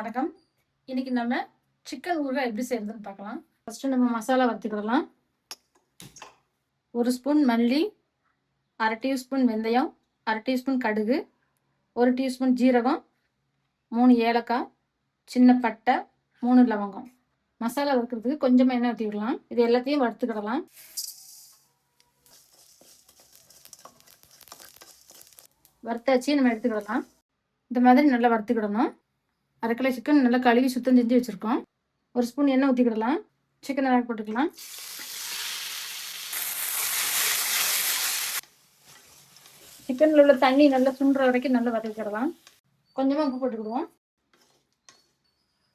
வணக்கம். இன்னைக்கு நம்ம சிக்கன் ஊறுகாய் எப்படி செய்யறதுன்னு பார்க்கலாம். ஃபர்ஸ்ட் நம்ம மசாலா வறுத்துக்கிடலாம். 1 ஸ்பூன் மல்லி, 1/2 டீஸ்பூன் வெந்தயம், 1/2 டீஸ்பூன் கடுகு, 1 டீஸ்பூன் ஜீரகம், 3 ஏலக்காய், சின்ன பட்டை, 3 லவங்கம். மசாலா வறுக்கிறதுக்கு கொஞ்சமாக எண்ணெய் ஊற்றிக்கிடலாம். இது எல்லாத்தையும் வறுத்துக்கிடலாம். வறுத்தாச்சு நம்ம எடுத்துக்கிடலாம். இந்த மாதிரி நல்லா வறுத்துக்கிடணும். 1/2 கிலோ சிக்கன் நல்லா கழுவி சுத்தம் செஞ்சு வச்சுருக்கோம். 1 ஸ்பூன் எண்ணெய் ஊற்றிக்கிடலாம். சிக்கன் நல்லா போட்டுக்கலாம். சிக்கனில் உள்ள தண்ணி நல்லா சுண்டுற வரைக்கும் நல்லா வதக்கிடலாம். கொஞ்சமாக உப்பு போட்டுக்கிடுவோம்.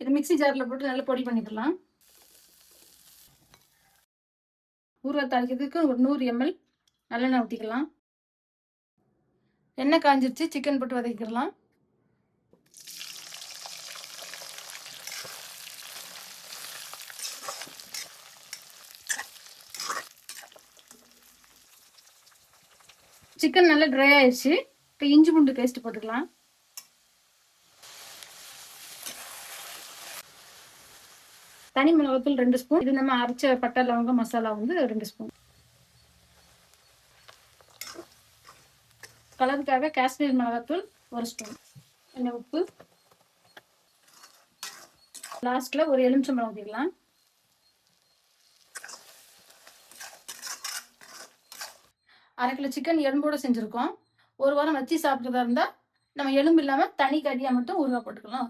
இது மிக்ஸி ஜாரில் போட்டு நல்லா பொடி பண்ணிக்கலாம். ஊறுகாய் தாளிக்கிறதுக்கு ஒரு 100 ml நல்லெண்ணெய் ஊற்றிக்கலாம். எண்ணெய் காஞ்சிருச்சு, சிக்கன் போட்டு வதக்கிடலாம். சிக்கன் நல்லா ட்ரை ஆயிடுச்சு. இப்போ இஞ்சி பூண்டு பேஸ்ட் போட்டுக்கலாம். தனி மிளகாத்தூள் 2 ஸ்பூன். இது நம்ம அரைச்ச பட்டை லவங்கம் மசாலா வந்து 2 ஸ்பூன். கலருக்காக காஷ்மீர் மிளகாத்தூள் 1 ஸ்பூன். என்ன உப்பு. லாஸ்ட்ல ஒரு எலுமிச்சம்பழம் ஊற்றிக்கலாம். அரை கிலோ சிக்கன் எலும்போடு செஞ்சுருக்கோம். ஒரு வாரம் வச்சு சாப்பிட்றதா இருந்தால் நம்ம எலும்பு இல்லாமல் தனி கறியாக மட்டும் ஊறுகாய் போட்டுக்கலாம்.